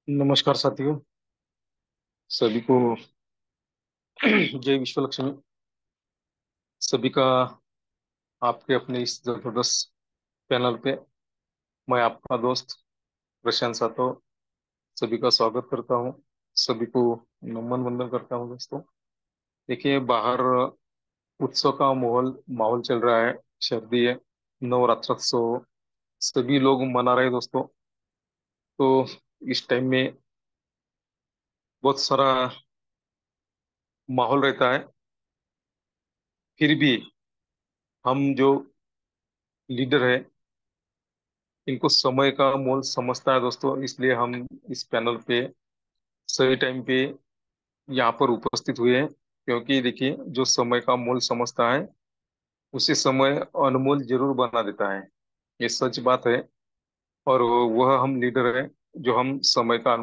नमस्कार साथियों। सभी को जय विश्व लक्ष्मी। सभी का आपके अपने इस जबरदस्त पैनल पे मैं आपका दोस्त प्रशांत सातो सभी का स्वागत करता हूँ। सभी को नमन वंदन करता हूँ दोस्तों। देखिए, बाहर उत्सव का माहौल माहौल चल रहा है। सर्दी है, नवरात्रोत्सव सभी लोग मना रहे हैं दोस्तों। तो इस टाइम में बहुत सारा माहौल रहता है। फिर भी हम जो लीडर है, इनको समय का मोल समझता है दोस्तों, इसलिए हम इस पैनल पे सही टाइम पे यहाँ पर उपस्थित हुए हैं। क्योंकि देखिए, जो समय का मोल समझता है उसे समय अनमोल जरूर बना देता है। ये सच बात है। और वह हम लीडर है जो हम समय का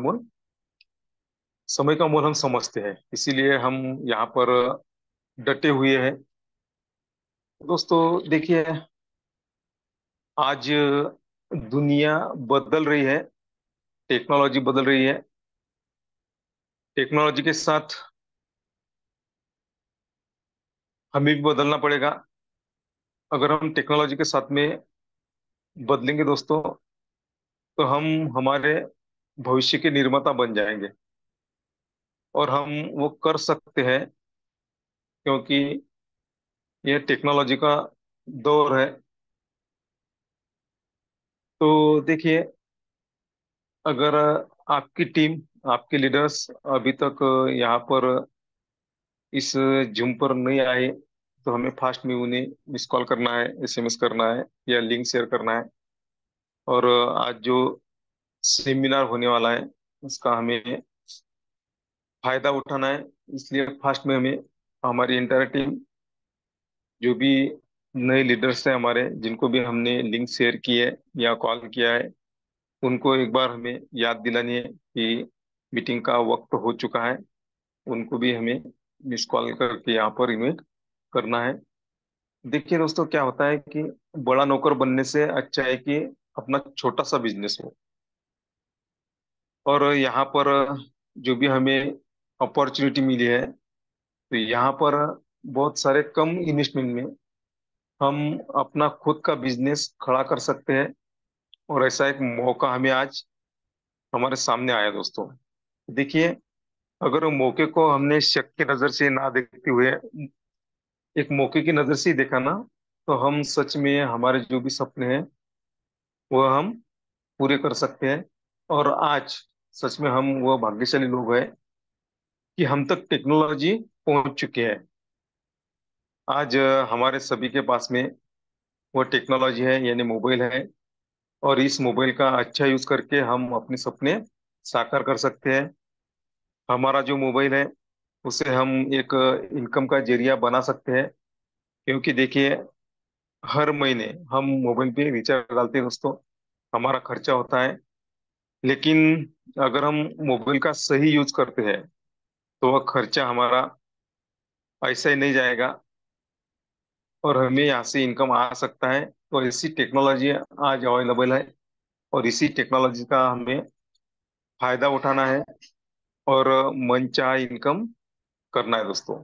मोल हम समझते हैं, इसीलिए हम यहाँ पर डटे हुए हैं दोस्तों। देखिए, आज दुनिया बदल रही है, टेक्नोलॉजी बदल रही है। टेक्नोलॉजी के साथ हमें भी बदलना पड़ेगा। अगर हम टेक्नोलॉजी के साथ में बदलेंगे दोस्तों, तो हम हमारे भविष्य के निर्माता बन जाएंगे। और हम वो कर सकते हैं, क्योंकि ये टेक्नोलॉजी का दौर है। तो देखिए, अगर आपकी टीम, आपके लीडर्स अभी तक यहाँ पर इस जूम पर नहीं आए, तो हमें फास्ट में उन्हें मिस कॉल करना है, एसएमएस करना है या लिंक शेयर करना है। और आज जो सेमिनार होने वाला है उसका हमें फायदा उठाना है। इसलिए फास्ट में हमें हमारी इंटायर टीम, जो भी नए लीडर्स हैं हमारे, जिनको भी हमने लिंक शेयर की है या कॉल किया है, उनको एक बार हमें याद दिलानी है कि मीटिंग का वक्त हो चुका है। उनको भी हमें मिस कॉल करके यहाँ पर इन्वाइट करना है। देखिए दोस्तों, क्या होता है कि बड़ा नौकर बनने से अच्छा है कि अपना छोटा सा बिजनेस हो। और यहाँ पर जो भी हमें अपॉर्चुनिटी मिली है, तो यहाँ पर बहुत सारे कम इन्वेस्टमेंट में हम अपना खुद का बिजनेस खड़ा कर सकते हैं। और ऐसा एक मौका हमें आज हमारे सामने आया दोस्तों। देखिए, अगर मौके को हमने शक की नजर से ना देखते हुए एक मौके की नजर से ही देखा ना, तो हम सच में हमारे जो भी सपने हैं वह हम पूरे कर सकते हैं। और आज सच में हम वह भाग्यशाली लोग हैं कि हम तक टेक्नोलॉजी पहुंच चुके हैं। आज हमारे सभी के पास में वो टेक्नोलॉजी है, यानी मोबाइल है। और इस मोबाइल का अच्छा यूज करके हम अपने सपने साकार कर सकते हैं। हमारा जो मोबाइल है उसे हम एक इनकम का जरिया बना सकते हैं। क्योंकि देखिए, हर महीने हम मोबाइल पे रिचार्ज डालते हैं दोस्तों, हमारा खर्चा होता है। लेकिन अगर हम मोबाइल का सही यूज करते हैं, तो वह खर्चा हमारा ऐसा ही नहीं जाएगा और हमें यहाँ से इनकम आ सकता है। तो ऐसी टेक्नोलॉजी आज अवेलेबल है, और इसी टेक्नोलॉजी का हमें फायदा उठाना है और मनचाहा इनकम करना है दोस्तों।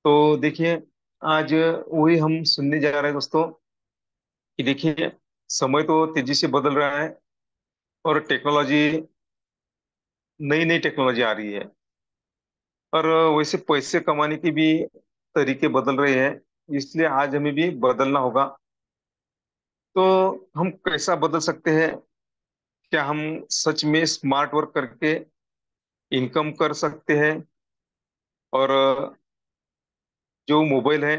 तो देखिए, आज वही हम सुनने जा रहे हैं दोस्तों कि देखिए, समय तो तेजी से बदल रहा है और टेक्नोलॉजी, नई नई टेक्नोलॉजी आ रही है। और वैसे पैसे कमाने की भी तरीके बदल रहे हैं, इसलिए आज हमें भी बदलना होगा। तो हम कैसा बदल सकते हैं? क्या हम सच में स्मार्ट वर्क करके इनकम कर सकते हैं? और जो मोबाइल है,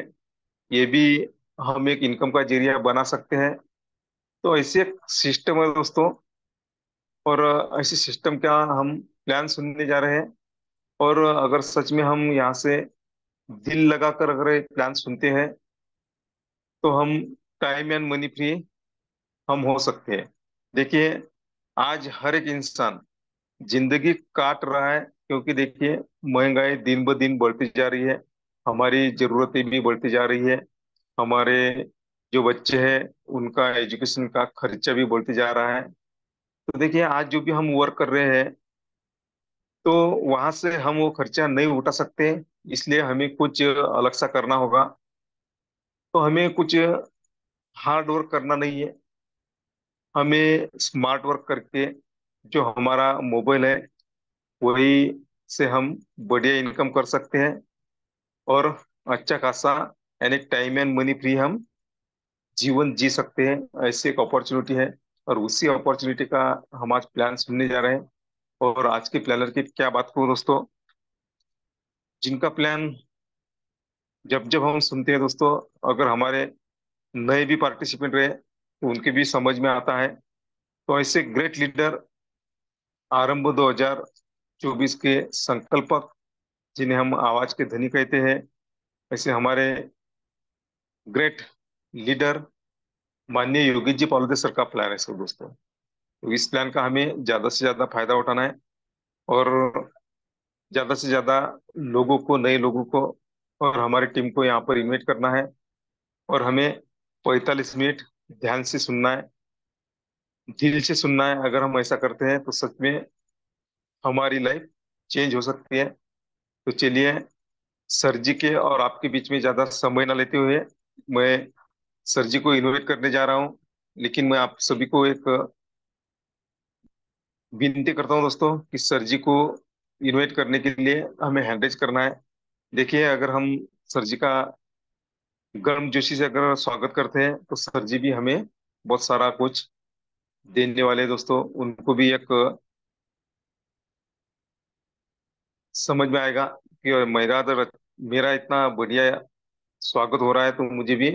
ये भी हम एक इनकम का जरिया बना सकते हैं। तो ऐसे एक सिस्टम है दोस्तों। और ऐसे सिस्टम का हम प्लान सुनने जा रहे हैं। और अगर सच में हम यहाँ से दिल लगाकर अगर ये प्लान सुनते हैं, तो हम टाइम एंड मनी फ्री हम हो सकते हैं। देखिए, आज हर एक इंसान जिंदगी काट रहा है, क्योंकि देखिए, महंगाई दिन ब दिन बढ़ती जा रही है, हमारी जरूरतें भी बढ़ती जा रही है, हमारे जो बच्चे हैं उनका एजुकेशन का खर्चा भी बढ़ती जा रहा है। तो देखिए, आज जो भी हम वर्क कर रहे हैं, तो वहां से हम वो खर्चा नहीं उठा सकते, इसलिए हमें कुछ अलग सा करना होगा। तो हमें कुछ हार्ड वर्क करना नहीं है, हमें स्मार्ट वर्क करके जो हमारा मोबाइल है वही से हम बढ़िया इनकम कर सकते हैं, और अच्छा खासा यानी टाइम एंड मनी फ्री हम जीवन जी सकते हैं। ऐसी एक अपॉर्चुनिटी है, और उसी अपॉर्चुनिटी का हम आज प्लान सुनने जा रहे हैं। और आज के प्लानर की क्या बात करूं दोस्तों, जिनका प्लान जब जब हम सुनते हैं दोस्तों, अगर हमारे नए भी पार्टिसिपेंट रहे तो उनके भी समझ में आता है। तो ऐसे ग्रेट लीडर, आरंभ 2024 के संकल्पक, जिन्हें हम आवाज के धनी कहते हैं, ऐसे हमारे ग्रेट लीडर माननीय योगी जी पालुदे सर का प्लान है सर दोस्तों। तो इस प्लान का हमें ज्यादा से ज्यादा फायदा उठाना है, और ज्यादा से ज्यादा लोगों को, नए लोगों को और हमारी टीम को यहाँ पर इन्वाइट करना है। और हमें 45 मिनट ध्यान से सुनना है, दिल से सुनना है। अगर हम ऐसा करते हैं तो सच में हमारी लाइफ चेंज हो सकती है। तो चलिए, सर जी के और आपके बीच में ज्यादा समय ना लेते हुए मैं सर जी को इनवाइट करने जा रहा हूँ। लेकिन मैं आप सभी को एक विनती करता हूँ दोस्तों, कि सर जी को इनवाइट करने के लिए हमें हैंडरेज करना है। देखिए, अगर हम सर जी का गर्मजोशी से अगर स्वागत करते हैं तो सर जी भी हमें बहुत सारा कुछ देने वाले हैं दोस्तों। उनको भी एक समझ में आएगा कि मेरा इतना बढ़िया स्वागत हो रहा है, तो मुझे भी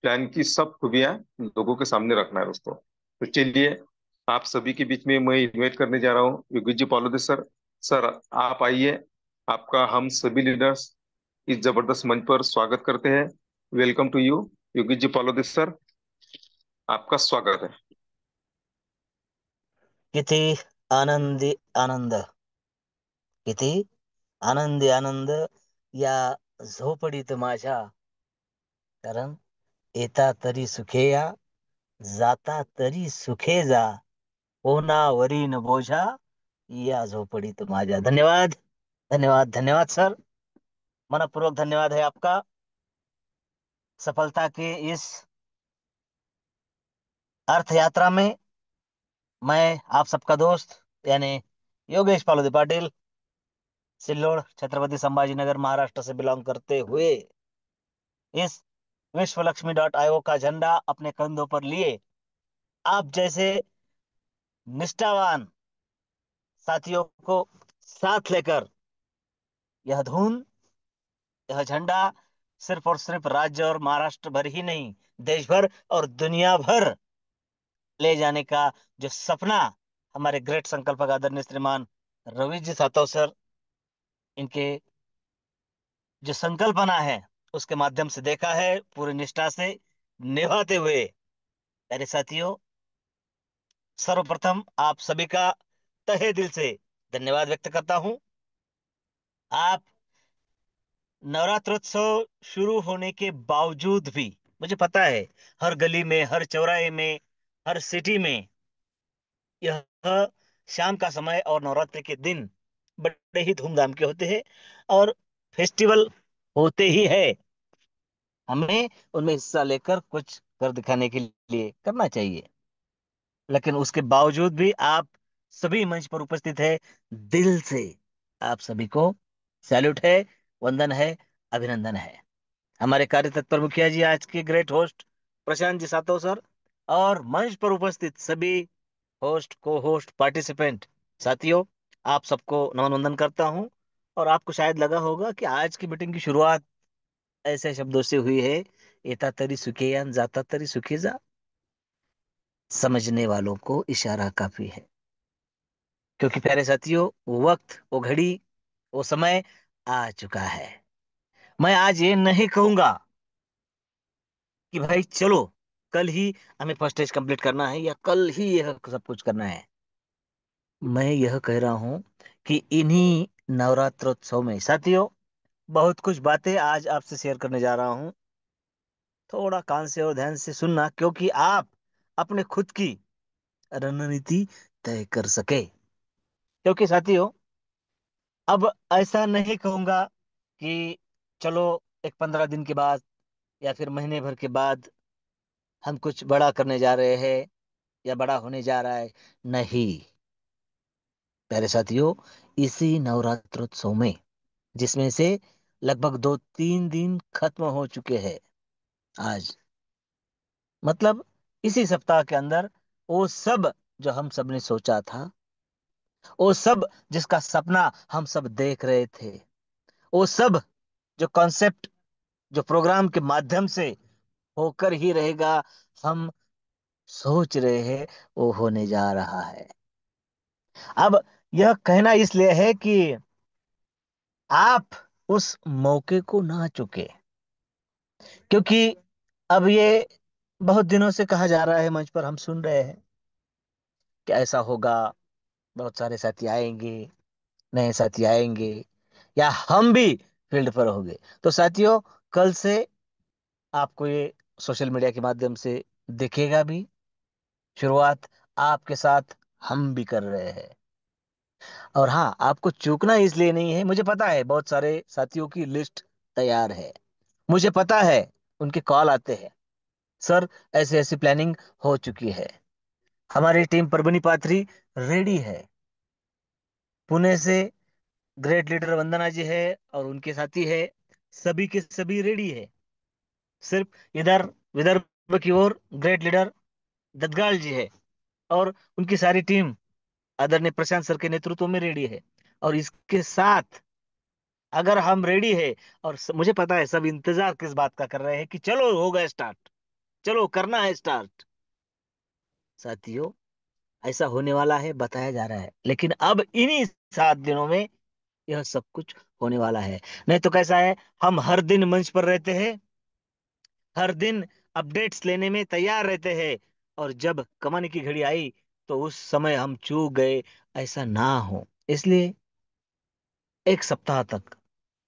प्लान की सब खूबियां लोगों के सामने रखना है दोस्तों। तो चलिए, आप सभी के बीच में मैं इन्वाइट करने जा रहा हूँ योगी जी पालोदे सर। सर, आप आइए। आपका हम सभी लीडर्स इस जबरदस्त मंच पर स्वागत करते हैं। Welcome to you Yogi ji Palode sir, आपका स्वागत है। किती आनंदी आनंद, किती आनंदी आनंद या झोपडीत माझ्या. कारण येता तरी सुखे या, जाता तरी सुखे जा. कोणावरी न बोझा या झोपडीत माझ्या. धन्यवाद, धन्यवाद, धन्यवाद सर. मनपूर्वक धन्यवाद है आपका. सफलता के इस अर्थ यात्रा में मैं आप सबका दोस्त, यानी योगेश पालोदी पाटिल, सिल्लोड, छत्रपति संभाजीनगर, महाराष्ट्र से बिलोंग करते हुए इस विश्वलक्ष्मी .io का झंडा अपने कंधों पर लिए आप जैसे निष्ठावान साथियों को साथ लेकर यह धुन, यह झंडा सिर्फ और सिर्फ राज्य और महाराष्ट्र भर ही नहीं, देश भर और दुनिया भर ले जाने का जो सपना हमारे ग्रेट संकल्पक आदरणीय श्रीमान रवि जी सातव सर, इनके जो संकल्पना है उसके माध्यम से देखा है, पूरी निष्ठा से निभाते हुए। मेरे साथियों, सर्वप्रथम आप सभी का तहे दिल से धन्यवाद व्यक्त करता हूं। आप नवरात्रोत्सव शुरू होने के बावजूद भी, मुझे पता है हर गली में, हर चौराहे में, हर सिटी में यह शाम का समय और नवरात्रि के दिन बड़े ही धूमधाम के होते हैं, और फेस्टिवल होते ही है। हमें उनमें हिस्सा लेकर कुछ कर दिखाने के लिए करना चाहिए। लेकिन उसके बावजूद भी आप सभी मंच पर उपस्थित है, दिल से आप सभी को सैल्यूट है, वंदन है, अभिनंदन है। हमारे कार्य तत्पर मुखिया जी, आज के great host Prashant ji Satav sir, और मंच पर उपस्थित सभी होस्ट, को होस्ट, पार्टिसिपेंट साथियों, आप सबको नमन वंदन करता हूं। और आपको शायद लगा होगा कि आज की मीटिंग की शुरुआत ऐसे शब्दों से हुई है, एता तरी सुखे या जाता तरी सुखे जा. समझने वालों को इशारा काफी है, क्योंकि प्यारे साथियों, वो वक्त, वो घड़ी, वो समय आ चुका है। मैं आज ये नहीं कहूंगा कि भाई चलो कल ही हमें फर्स्ट स्टेज कंप्लीट करना है या कल ही यह सब कुछ करना है। मैं यह कह रहा हूं कि इन्हीं नवरात्रोत्सव में साथियों, बहुत कुछ बातें आज आपसे शेयर करने जा रहा हूं। थोड़ा कान से और ध्यान से सुनना, क्योंकि आप अपने खुद की रणनीति तय कर सके। क्योंकि साथियों, अब ऐसा नहीं कहूंगा कि चलो एक 15 दिन के बाद या फिर महीने भर के बाद हम कुछ बड़ा करने जा रहे हैं या बड़ा होने जा रहा है। नहीं प्यारे साथियों, इसी नवरात्रोत्सव में, जिसमें से लगभग 2-3 दिन खत्म हो चुके हैं आज, मतलब इसी सप्ताह के अंदर, वो सब जो हम सब ने सोचा था, वो सब जिसका सपना हम सब देख रहे थे, वो सब जो कॉन्सेप्ट, जो प्रोग्राम के माध्यम से होकर ही रहेगा, हम सोच रहे हैं, वो होने जा रहा है। अब यह कहना इसलिए है कि आप उस मौके को ना चुके, क्योंकि अब ये बहुत दिनों से कहा जा रहा है, मंच पर हम सुन रहे हैं कि ऐसा होगा, बहुत सारे साथी आएंगे, नए साथी आएंगे, या हम भी फील्ड पर होंगे। तो साथियों, कल से आपको ये सोशल मीडिया के माध्यम से दिखेगा भी। शुरुआत आपके साथ हम भी कर रहे हैं। और हाँ, आपको चूकना इसलिए नहीं है, मुझे पता है बहुत सारे साथियों की लिस्ट तैयार है। मुझे पता है उनके कॉल आते हैं, सर ऐसे ऐसी प्लानिंग हो चुकी है, हमारी टीम परभनी पाथरी रेडी है, पुणे से ग्रेट लीडर वंदना जी है और उनके साथी है, सभी के सभी रेडी है। सिर्फ इधर विदर्भ की ओर ग्रेट लीडर ददगाल जी है और उनकी सारी टीम आदरणीय प्रशांत सर के नेतृत्व में रेडी है। और इसके साथ अगर हम रेडी है, और मुझे पता है सब इंतजार किस बात का कर रहे हैं कि चलो होगा स्टार्ट, चलो करना है स्टार्ट। साथियों, ऐसा होने वाला है, बताया जा रहा है, लेकिन अब इन्हीं 7 दिनों में यह सब कुछ होने वाला है। नहीं तो कैसा है, हम हर दिन मंच पर रहते हैं, हर दिन अपडेट्स लेने में तैयार रहते हैं, और जब कमाने की घड़ी आई तो उस समय हम चूक गए। ऐसा ना हो, इसलिए एक सप्ताह तक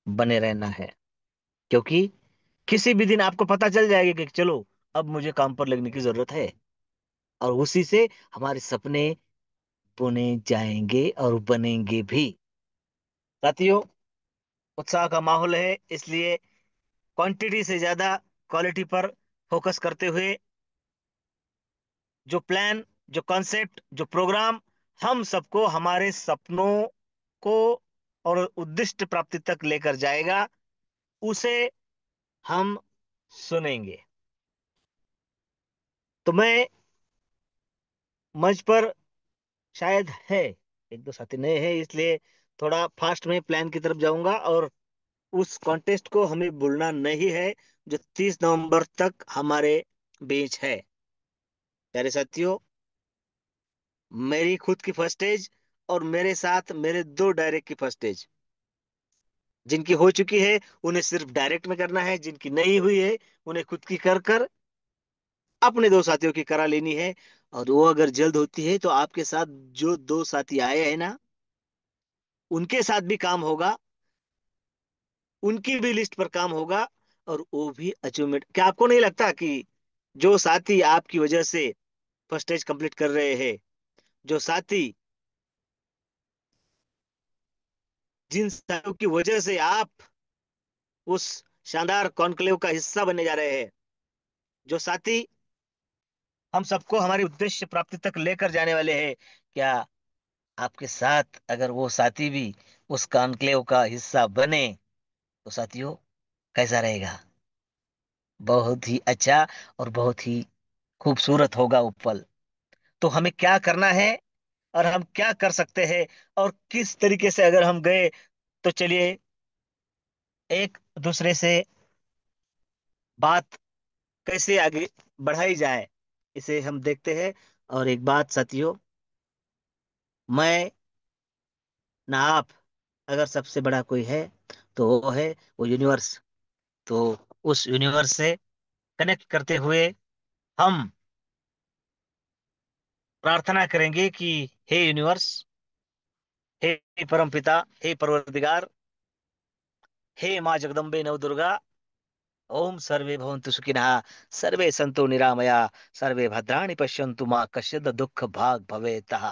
बने रहना है। क्योंकि किसी भी दिन आपको पता चल जाएगा कि चलो अब मुझे काम पर लगने की जरूरत है, और उसी से हमारे सपने बुने जाएंगे और बनेंगे भी। साथियों, उत्साह का माहौल है, इसलिए क्वांटिटी से ज्यादा क्वालिटी पर फोकस करते हुए जो प्लान, जो कॉन्सेप्ट, जो प्रोग्राम हम सबको हमारे सपनों को और उद्दिष्ट प्राप्ति तक लेकर जाएगा, उसे हम सुनेंगे। तो मैं मंच पर शायद है एक दो साथी नए हैं, इसलिए थोड़ा फास्ट में प्लान की तरफ जाऊंगा, और उस कॉन्टेस्ट को हमें भूलना नहीं है जो 30 नवंबर तक हमारे बीच है। प्यारे साथियों, मेरी खुद की फर्स्ट स्टेज और मेरे साथ मेरे दो डायरेक्ट की फर्स्ट स्टेज, जिनकी हो चुकी है उन्हें सिर्फ डायरेक्ट में करना है, जिनकी नहीं हुई है उन्हें खुद की कर कर अपने दो साथियों की करा लेनी है। और वो अगर जल्द होती है तो आपके साथ जो दो साथी आए हैं ना, उनके साथ भी काम होगा, उनकी भी लिस्ट पर काम होगा, और वो भी अचीवमेंट। क्या आपको नहीं लगता कि जो साथी आपकी वजह से फर्स्ट स्टेज कंप्लीट कर रहे हैं, जो साथी, जिन साथियों की वजह से आप उस शानदार कॉन्क्लेव का हिस्सा बनने जा रहे हैं, जो साथी हम सबको हमारी उद्देश्य प्राप्ति तक लेकर जाने वाले हैं, क्या आपके साथ अगर वो साथी भी उस कॉन्क्लेव का हिस्सा बने, तो साथियों कैसा रहेगा? बहुत ही अच्छा और बहुत ही खूबसूरत होगा वो पल। तो हमें क्या करना है और हम क्या कर सकते हैं, और किस तरीके से अगर हम गए, तो चलिए एक दूसरे से बात कैसे आगे बढ़ाई जाए, इसे हम देखते हैं। और एक बात साथियों, मैं ना आप, अगर सबसे बड़ा कोई है तो वो है वो यूनिवर्स। तो उस यूनिवर्स से कनेक्ट करते हुए हम प्रार्थना करेंगे कि हे यूनिवर्स, हे परम पिता, हे परवरदिगार, हे माँ जगदम्बे नवदुर्गा, ओम सर्वे भवन्तु सुखिनः, सर्वे सन्तु निरामया, सर्वे भद्राणि पश्यन्तु मा कश्चित् दुःख भाग भवेतः।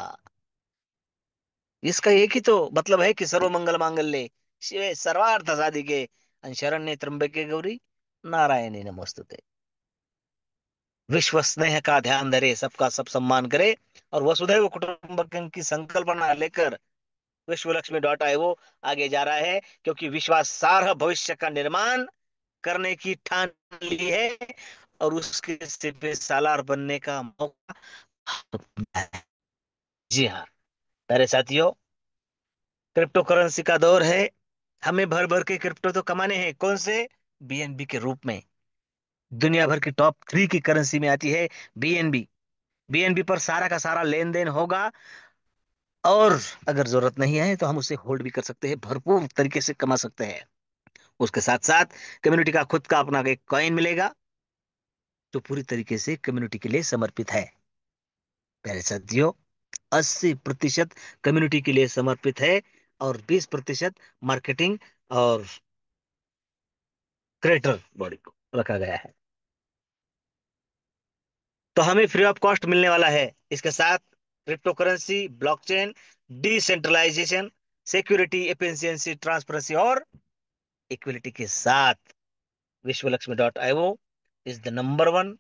इसका एक ही तो मतलब है कि सर्व मंगल मांगल्ये शिवे सर्वार्थ साधिके शरण्ये त्र्यंबके गौरी नारायणी नमोस्तुते। विश्व स्नेह का ध्यान धरे, सबका सब सम्मान करे, और वसुधैव कुटुंबकम की संकल्पना लेकर विश्वलक्ष्मी.io आगे जा रहा है, क्योंकि विश्वासार्ह भविष्य का निर्माण करने की ठान ली है, और उसके सिपे सालार बनने का मौका हमको मिला है। जी हाँ प्यारे साथियों, क्रिप्टो करेंसी का दौर है। हमें भर भर के क्रिप्टो तो कमाने हैं। कौन से? बीएनबी के रूप में। दुनिया भर की टॉप 3 की करेंसी में आती है बीएनबी। बीएनबी पर सारा का सारा लेन देन होगा, और अगर जरूरत नहीं है तो हम उसे होल्ड भी कर सकते हैं, भरपूर तरीके से कमा सकते हैं। उसके साथ साथ कम्युनिटी का खुद का अपना एक कॉइन मिलेगा, जो पूरी तरीके से कम्युनिटी के लिए समर्पित है। प्यारे साथियों, 80% कम्युनिटी के लिए समर्पित है, और 20% मार्केटिंग और क्रिएटर बॉडी को रखा गया है। तो हमें फ्री ऑफ कॉस्ट मिलने वाला है इसके साथ cryptocurrency, blockchain, decentralisation, security, efficiency, transparency और इक्विलिटी के साथ। विश्वलक्ष्मी.io इज द नंबर 1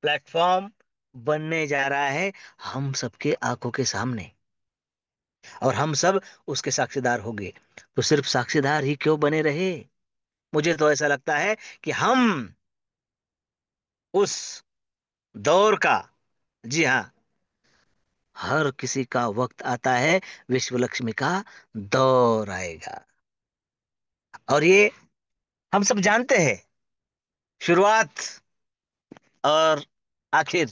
प्लेटफॉर्म बनने जा रहा है हम सबके आंखों के सामने, और हम सब उसके साक्षीदार होंगे। तो सिर्फ साक्षीदार ही क्यों बने रहे? मुझे तो ऐसा लगता है कि हम उस दौर का, जी हाँ, हर किसी का वक्त आता है, विश्वलक्ष्मी का दौर आएगा। और ये हम सब जानते हैं, शुरुआत और आखिर।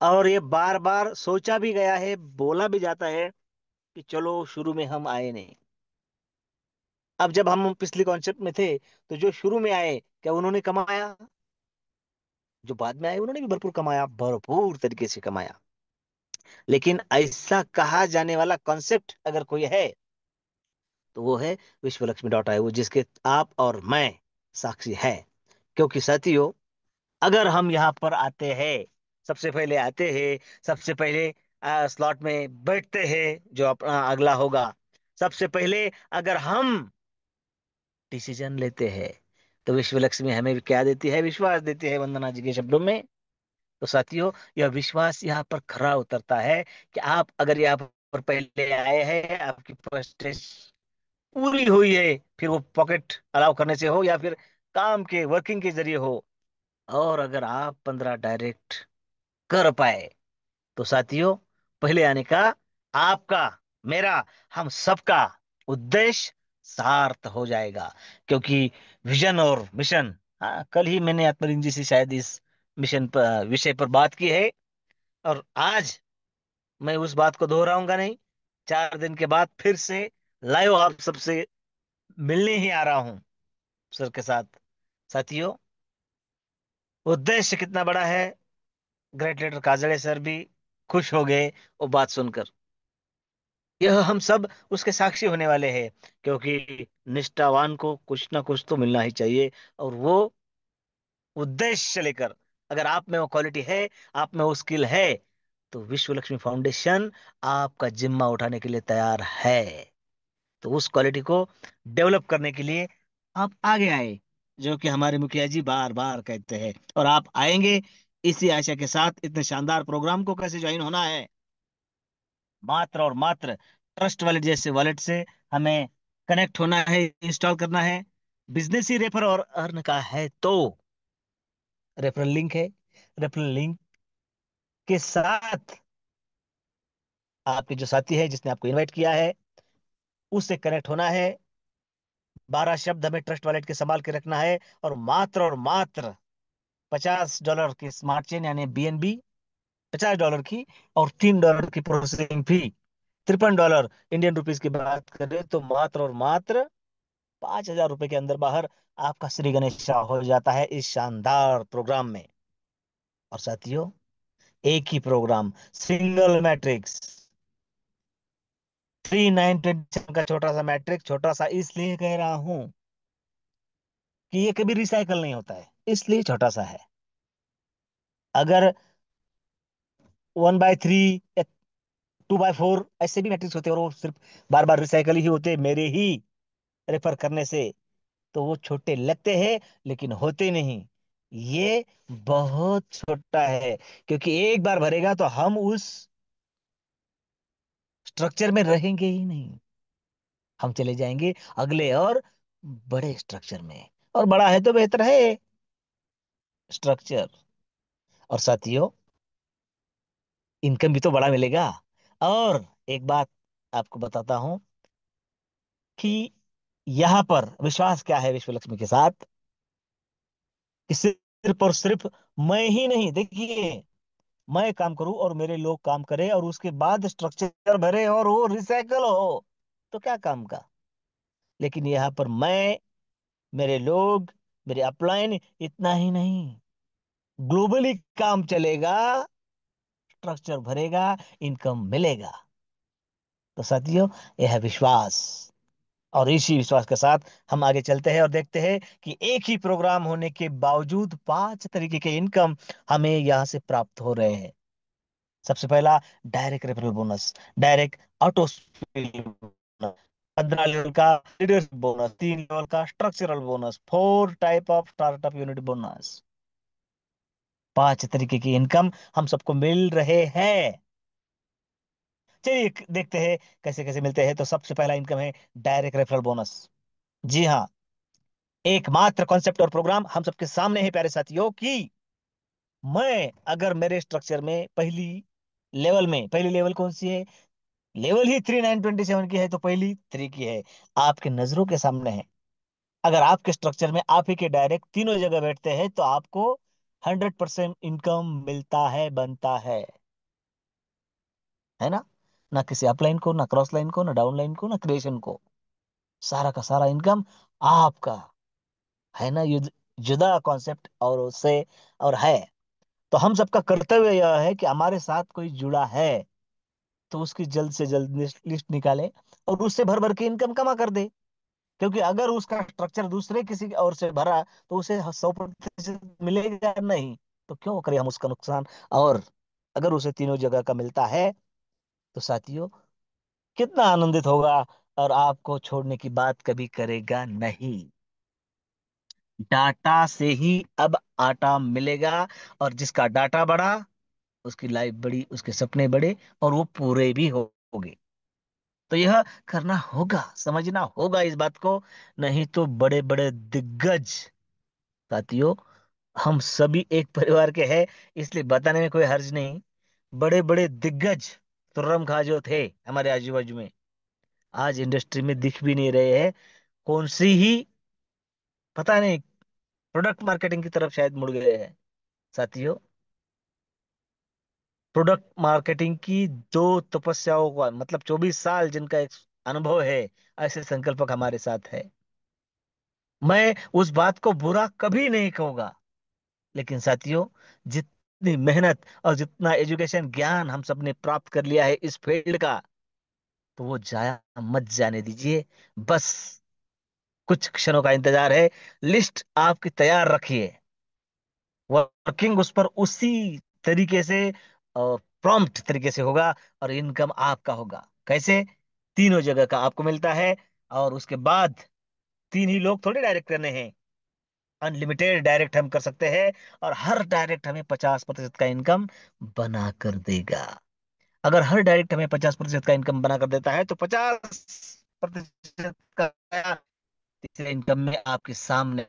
और ये बार बार सोचा भी गया है, बोला भी जाता है कि चलो शुरू में हम आए नहीं। अब जब हम पिछले कॉन्सेप्ट में थे, तो जो शुरू में आए क्या उन्होंने कमाया? जो बाद में आए उन्होंने भी भरपूर कमाया, भरपूर तरीके से कमाया। लेकिन ऐसा कहा जाने वाला कॉन्सेप्ट अगर कोई है, तो वो है विश्वलक्ष्मी.io, जिसके आप और मैं साक्षी हैं। क्योंकि साथियों, अगर हम यहाँ पर आते हैं, सबसे पहले आते हैं, सबसे पहले स्लॉट में बैठते हैं जो अपना अगला होगा, सबसे पहले अगर हम डिसीजन लेते हैं, तो विश्वलक्ष्मी हमें भी क्या देती है? विश्वास देती है, वंदना जी के शब्दों में। तो साथियों, यह विश्वास यहाँ पर खरा उतरता है कि आप अगर यहाँ पर पहले आए हैं, आपकी फर्स्ट पूरी हुई है, फिर वो पॉकेट अलाउ करने से हो या फिर काम के वर्किंग के जरिए हो, और अगर आप 15 डायरेक्ट कर पाए, तो साथियों, पहले आने का आपका, मेरा, हम सबका उद्देश्य सार्थ हो जाएगा। क्योंकि विजन और मिशन, हाँ, कल ही मैंने आत्मरिंजी से शायद इस मिशन पर, विषय पर बात की है, और आज मैं उस बात को दोहराऊंगा नहीं। 4 दिन के बाद फिर से लाइव आप सबसे मिलने ही आ रहा हूं सर के साथ। साथियों, उद्देश्य कितना बड़ा है, ग्रेट लीडर काजड़े सर भी खुश हो गए वो बात सुनकर। यह हम सब उसके साक्षी होने वाले हैं, क्योंकि निष्ठावान को कुछ ना कुछ तो मिलना ही चाहिए, और वो उद्देश्य लेकर, अगर आप में वो क्वालिटी है, आप में वो स्किल है, तो विश्व लक्ष्मी फाउंडेशन आपका जिम्मा उठाने के लिए तैयार है। तो उस क्वालिटी को डेवलप करने के लिए आप आगे आए, जो कि हमारे मुखिया जी बार बार कहते हैं, और आप आएंगे इसी आशा के साथ। इतने शानदार प्रोग्राम को कैसे ज्वाइन होना है? मात्र और मात्र ट्रस्ट वॉलेट जैसे वॉलेट से हमें कनेक्ट होना है, इंस्टॉल करना है। बिजनेस ही रेफर और अर्न का है, तो रेफरल लिंक है, रेफरल लिंक के साथ आपके जो साथी है जिसने आपको इनवाइट किया है, उससे कनेक्ट होना है। 12 शब्द हमें ट्रस्ट वॉलेट के संभाल के रखना है, और मात्र $50 की स्मार्ट चेन यानी बीएनबी, $50 की, और $3 की प्रोसेसिंग फी, $53 इंडियन रुपीज की बात करें तो मात्र और मात्र ₹5,000 के अंदर बाहर आपका श्री गणेश हो जाता है इस शानदार प्रोग्राम में। और साथियों, एक ही प्रोग्राम, सिंगल मैट्रिक्स, 3927 का छोटा सा मैट्रिक्स, छोटा सा इसलिए कह रहा हूं कि ये कभी रिसाइकल नहीं होता है, इसलिए छोटा सा है। अगर 1/3 या 2/4 ऐसे भी मैट्रिक्स होते हैं, और वो सिर्फ बार बार रिसाइकल ही होते हैं मेरे ही रेफर करने से, तो वो छोटे लगते हैं लेकिन होते नहीं। ये बहुत छोटा है, क्योंकि एक बार भरेगा तो हम उस स्ट्रक्चर में रहेंगे ही नहीं, हम चले जाएंगे अगले और बड़े स्ट्रक्चर में। और बड़ा है तो बेहतर है स्ट्रक्चर। और साथियों, इनकम भी तो बड़ा मिलेगा। और एक बात आपको बताता हूं कि यहां पर विश्वास क्या है विश्व लक्ष्मी के साथ, कि सिर्फ और सिर्फ मैं ही नहीं, देखिए, मैं काम करूं और मेरे लोग काम करें और उसके बाद स्ट्रक्चर भरे और वो रिसाइकल हो, तो क्या काम का। लेकिन यहाँ पर मैं, मेरे लोग, मेरे अपलाइन, इतना ही नहीं, ग्लोबली काम चलेगा, स्ट्रक्चर भरेगा, इनकम मिलेगा। तो साथियों, यह है विश्वास। और इसी विश्वास के साथ हम आगे चलते हैं और देखते हैं कि एक ही प्रोग्राम होने के बावजूद 5 तरीके के इनकम हमें यहाँ से प्राप्त हो रहे हैं। सबसे पहला, direct referral bonus, direct auto 15 level का लीडरशिप बोनस, 3 लेवल का structural bonus, 4 type of startup unit bonus. 5 तरीके की इनकम हम सबको मिल रहे हैं। चलिए देखते हैं कैसे कैसे मिलते हैं। तो सबसे पहला इनकम है डायरेक्ट रेफरल बोनस। जी हाँ, एकमात्र कॉन्सेप्ट और प्रोग्राम हम सबके सामने है प्यारे साथियों, कि मैं अगर मेरे स्ट्रक्चर में पहली लेवल कौन सी है, लेवल ही 3927 की है, तो पहली 3 की है, आपके नजरों के सामने है। अगर आपके स्ट्रक्चर में आप ही के डायरेक्ट तीनों जगह बैठते हैं तो आपको 100% इनकम मिलता है, बनता है ना। ना किसी अपलाइन को, ना क्रॉस लाइन को, ना डाउन लाइन को, ना क्रिएशन को, सारा का सारा इनकम आपका, है ना। जुदा कॉन्सेप्ट और उससे और है। तो हम सबका कर्तव्य यह है कि हमारे साथ कोई जुड़ा है तो उसकी जल्द से जल्द लिस्ट निकाले और उससे भर भर के इनकम कमा कर दे। क्योंकि अगर उसका स्ट्रक्चर दूसरे किसी और से भरा तो उसे 100% मिलेगा नहीं, तो क्यों करें हम उसका नुकसान। और अगर उसे तीनों जगह का मिलता है तो साथियों, कितना आनंदित होगा, और आपको छोड़ने की बात कभी करेगा नहीं। डाटा से ही अब आटा मिलेगा। और जिसका डाटा बढ़ा, उसकी लाइफ बड़ी, उसके सपने बड़े, और वो पूरे भी होंगे। तो यह करना होगा, समझना होगा इस बात को। नहीं तो बड़े बड़े दिग्गज, साथियों, हम सभी एक परिवार के हैं, इसलिए बताने में कोई हर्ज नहीं। बड़े बड़े दिग्गज तुर्रम खा जो थे हमारे आजू बाजू में, आज इंडस्ट्री में दिख भी नहीं रहे हैं। कौन सी ही, पता नहीं, प्रोडक्ट मार्केटिंग की तरफ शायद मुड़ गए हैं। साथियों, प्रोडक्ट मार्केटिंग की दो तपस्याओं का मतलब 24 साल जिनका एक अनुभव है, ऐसे संकल्पक हमारे साथ है। मैं उस बात को बुरा कभी नहीं कहूंगा। लेकिन साथियों, जितनी मेहनत और जितना एजुकेशन ज्ञान हम सब ने प्राप्त कर लिया है इस फील्ड का, तो वो जाया मत जाने दीजिए। बस कुछ क्षणों का इंतजार है। लिस्ट आपकी तैयार रखिए, वर्किंग उस पर उसी तरीके से, प्रॉम्प्ट तरीके से होगा, और इनकम आपका होगा। कैसे? तीनों जगह का आपको मिलता है। और उसके बाद तीन ही लोग थोड़े डायरेक्ट करने हैं, अनलिमिटेड डायरेक्ट हम कर सकते हैं। और हर डायरेक्ट हमें 50% का इनकम बना कर देगा। अगर हर डायरेक्ट हमें 50% का इनकम बना कर देता है, तो 50% का तीसरे इनकम में आपके सामने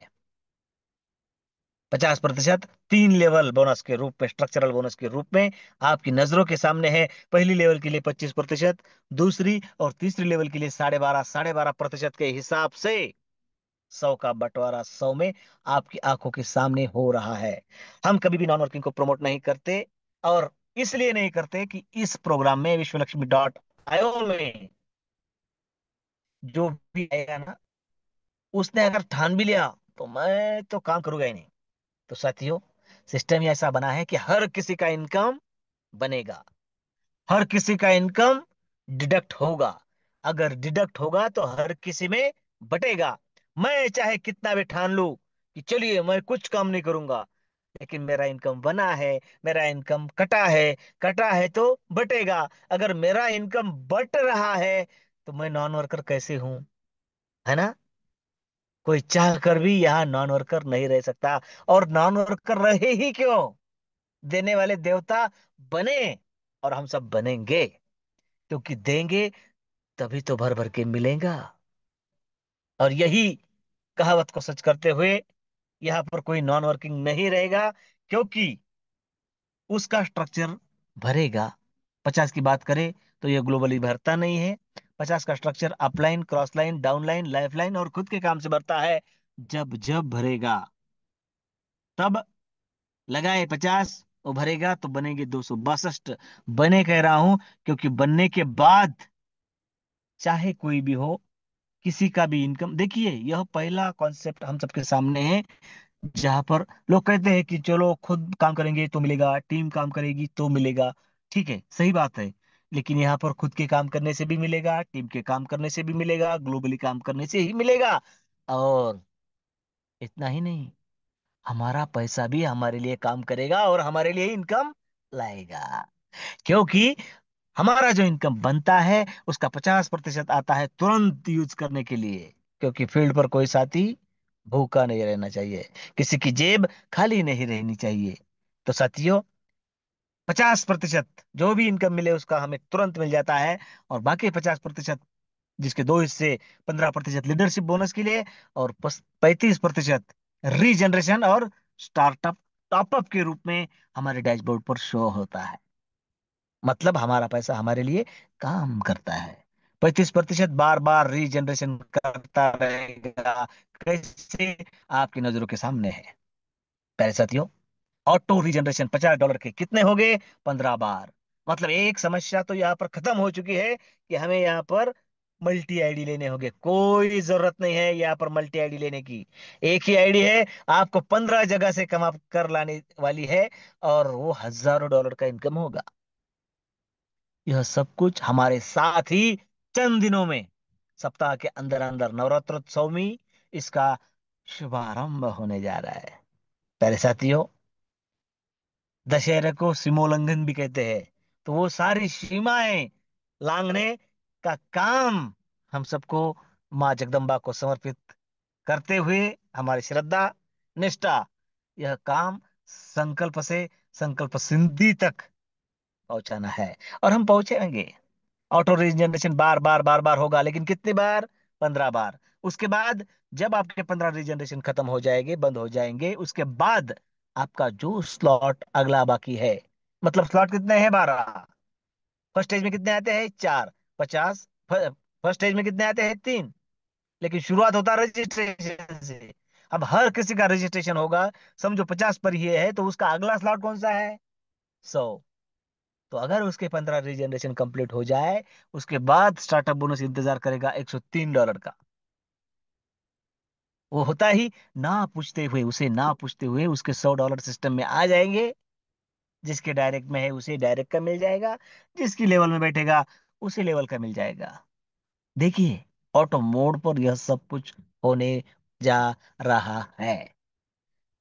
50% 3 लेवल बोनस के रूप में, स्ट्रक्चरल बोनस के रूप में आपकी नजरों के सामने है। पहली लेवल के लिए 25%, दूसरी और तीसरी लेवल के लिए 12.5% के हिसाब से 100 का बंटवारा 100 में आपकी आंखों के सामने हो रहा है। हम कभी भी नॉन वर्किंग को प्रमोट नहीं करते, और इसलिए नहीं करते कि इस प्रोग्राम में विश्वलक्ष्मी.io में जो भी आएगा ना, उसने अगर ठान भी लिया तो मैं तो काम करूंगा ही नहीं। तो साथियों, सिस्टम ही ऐसा बना है कि हर किसी का इनकम बनेगा, हर किसी का इनकम डिडक्ट होगा। अगर डिडक्ट होगा तो हर किसी में बटेगा। मैं चाहे कितना भी ठान लूं, कि चलिए मैं कुछ काम नहीं करूंगा, लेकिन मेरा इनकम बना है, मेरा इनकम कटा है तो बटेगा। अगर मेरा इनकम बट रहा है तो मैं नॉन वर्कर कैसे हूं? है ना? कोई चाह कर भी यहाँ नॉन वर्कर नहीं रह सकता। और नॉन वर्कर रहे ही क्यों? देने वाले देवता बने, और हम सब बनेंगे, क्योंकि देंगे तभी तो भर भर के मिलेगा। और यही कहावत को सच करते हुए यहाँ पर कोई नॉन वर्किंग नहीं रहेगा, क्योंकि उसका स्ट्रक्चर भरेगा। 50 की बात करें तो ये ग्लोबली भरता नहीं है। 50 का structure upline, cross line, down line, life line और खुद के काम से भरता है। जब जब भरेगा तब लगाए 50, वो भरेगा तो बनेंगे 262। बने कह रहा हूं क्योंकि बनने के बाद चाहे कोई भी हो, किसी का भी इनकम, देखिए यह पहला कॉन्सेप्ट हम सबके सामने है, जहां पर लोग कहते हैं कि चलो खुद काम करेंगे तो मिलेगा, टीम काम करेगी तो मिलेगा। ठीक है, सही बात है। लेकिन यहाँ पर खुद के काम करने से भी मिलेगा, टीम के काम करने से भी मिलेगा, ग्लोबली काम करने से ही मिलेगा। और इतना ही नहीं, हमारा पैसा भी हमारे लिए काम करेगा और हमारे लिए इनकम लाएगा। क्योंकि हमारा जो इनकम बनता है उसका 50% आता है तुरंत यूज करने के लिए। क्योंकि फील्ड पर कोई साथी भूखा नहीं रहना चाहिए, किसी की जेब खाली नहीं रहनी चाहिए। तो साथियों, 50% जो भी इनकम मिले उसका हमें तुरंत मिल जाता है। और बाकी 50%, जिसके दो हिस्से, 15% लीडरशिप बोनस के लिए और 35% रीजनरेशन और स्टार्टअप टॉपअप के रूप में हमारे डैशबोर्ड पर शो होता है। मतलब हमारा पैसा हमारे लिए काम करता है। 35% बार बार रीजनरेशन करता रहेगा। कैसे? आपकी नजरों के सामने है। प्यारे साथियों, ऑटो रीजनरेशन $50 के कितने हो गए? 15 बार। मतलब एक समस्या तो यहाँ पर खत्म हो चुकी है कि हमें यहाँ पर मल्टी आईडी लेने होंगे। कोई जरूरत नहीं है यहाँ पर मल्टी आईडी लेने की। एक ही आईडी है, आपको 15 जगह से कमा कर लाने वाली है, और वो हजारों डॉलर का इनकम होगा। यह सब कुछ हमारे साथ ही चंद दिनों में, सप्ताह के अंदर अंदर, नवरात्रोत्सव में इसका शुभारंभ होने जा रहा है। प्यारे साथियों, दशहरे को सीमोल्लंघन भी कहते हैं। तो वो सारी सीमाएं लांघने का काम हम सबको माँ जगदम्बा को समर्पित करते हुए, हमारी श्रद्धा, निष्ठा, यह काम संकल्प से संकल्प सिद्धि तक पहुंचाना है। और हम पहुंचेंगे। ऑटो रीजनरेशन बार बार बार बार होगा, लेकिन कितनी बार? 15 बार। उसके बाद जब आपके 15 रीजनरेशन खत्म हो जाएंगे, बंद हो जाएंगे, उसके बाद आपका जो स्लॉट अगला बाकी है, मतलब स्लॉट कितने हैं? 12। फर्स्ट स्टेज में कितने आते हैं? 4। 50। फर्स्ट स्टेज में कितने आते हैं? 3। लेकिन शुरुआत होता है रजिस्ट्रेशन से। अब हर किसी का रजिस्ट्रेशन होगा। समझो 50 पर ही है, तो उसका अगला स्लॉट कौन सा है? 100। तो अगर उसके 15 रीजनरेशन कंप्लीट हो जाए, उसके बाद स्टार्टअप बोनस इंतजार करेगा $103 का। वो होता ही ना पूछते हुए, उसे ना पूछते हुए उसके $100 सिस्टम में आ जाएंगे। जिसके डायरेक्ट में है उसे डायरेक्ट का मिल जाएगा, जिसकी लेवल में बैठेगा उसे लेवल का मिल जाएगा। देखिए, ऑटो मोड पर यह सब कुछ होने जा रहा है।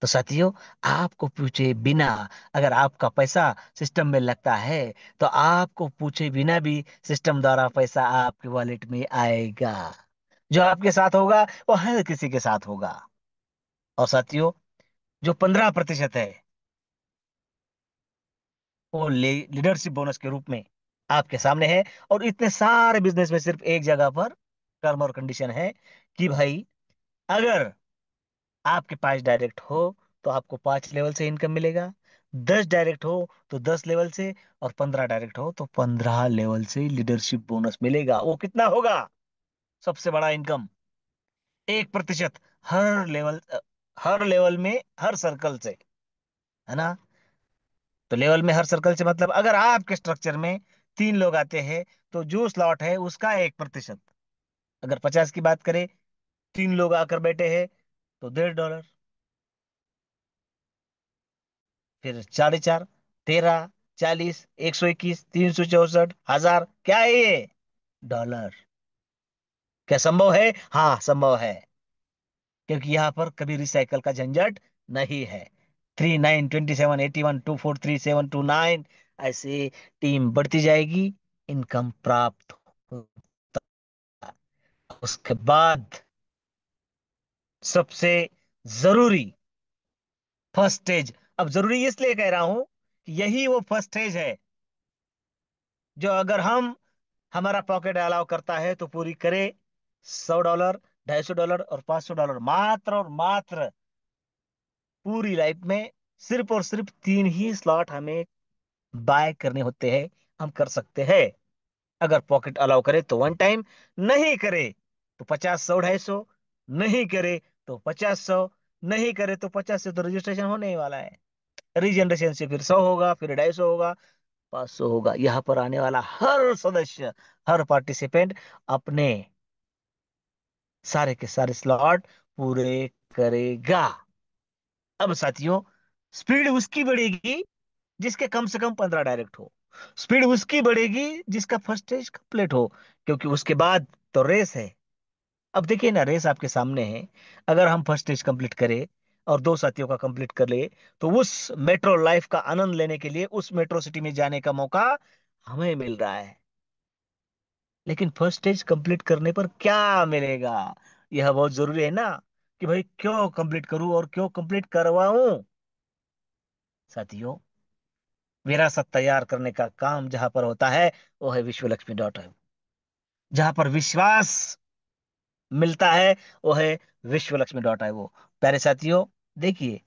तो साथियों, आपको पूछे बिना अगर आपका पैसा सिस्टम में लगता है, तो आपको पूछे बिना भी सिस्टम द्वारा पैसा आपके वॉलेट में आएगा। जो आपके साथ होगा वो हर किसी के साथ होगा। और साथियों, जो 15% है, वो लीडरशिप बोनस के रूप में आपके सामने है। और इतने सारे बिजनेस में सिर्फ एक जगह पर टर्म और कंडीशन है कि भाई, अगर आपके 5 डायरेक्ट हो तो आपको 5 लेवल से इनकम मिलेगा, 10 डायरेक्ट हो तो 10 लेवल से, और 15 डायरेक्ट हो तो 15 लेवल से लीडरशिप बोनस मिलेगा। वो कितना होगा? सबसे बड़ा इनकम, 1%। हर लेवल, हर लेवल में, हर सर्कल से, है ना? तो लेवल में हर सर्कल से मतलब अगर आपके स्ट्रक्चर में 3 लोग आते हैं, तो जो स्लॉट है उसका 1%। अगर 50 की बात करें, 3 लोग आकर बैठे हैं तो $1.5। फिर 4×4, 13, 40, 121, 364, 1000, क्या है ये? डॉलर। क्या संभव है? हाँ, संभव है। क्योंकि यहाँ पर कभी रिसाइकल का झंझट नहीं है। 392781243729, ऐसे टीम बढ़ती जाएगी, इनकम प्राप्त होता है। उसके बाद सबसे जरूरी फर्स्ट स्टेज, अब जरूरी इसलिए कह रहा हूं कि यही वो फर्स्ट स्टेज है जो अगर हमारा पॉकेट अलाउ करता है तो पूरी करे। $100, $250 और $500, मात्र और मात्र पूरी लाइफ में सिर्फ और सिर्फ तीन ही स्लॉट हमें बाय करने होते हैं, हम कर सकते हैं। अगर पॉकेट अलाउ करे तो वन टाइम, नहीं करे तो 50, 100, 250, नहीं करे तो 50, 100, नहीं करे तो 50 से तो रजिस्ट्रेशन होने ही वाला है। रीजनरेशन से फिर 100 होगा, फिर 250 होगा, 500 होगा। यहाँ पर आने वाला हर सदस्य, हर पार्टिसिपेंट अपने सारे के सारे स्लॉट पूरे करेगा। अब साथियों, स्पीड उसकी बढ़ेगी जिसके कम से कम 15 डायरेक्ट हो। स्पीड उसकी बढ़ेगी जिसका फर्स्ट स्टेज कंप्लीट हो, क्योंकि उसके बाद तो रेस है। अब देखिए ना, रेस आपके सामने है। अगर हम फर्स्ट स्टेज कंप्लीट करें और दो साथियों का कंप्लीट कर ले, तो उस मेट्रो लाइफ का आनंद लेने के लिए उस मेट्रो सिटी में जाने का मौका हमें मिल रहा है। लेकिन फर्स्ट स्टेज कंप्लीट करने पर क्या मिलेगा, यह बहुत जरूरी है ना, कि भाई क्यों कंप्लीट करूं और क्यों कंप्लीट करवाऊं। साथियों, विरासत तैयार करने का काम जहां पर होता है वो है विश्वलक्ष्मी.in। जहां पर विश्वास मिलता है वो है विश्वलक्ष्मी.in। प्यारे साथियों, देखिए,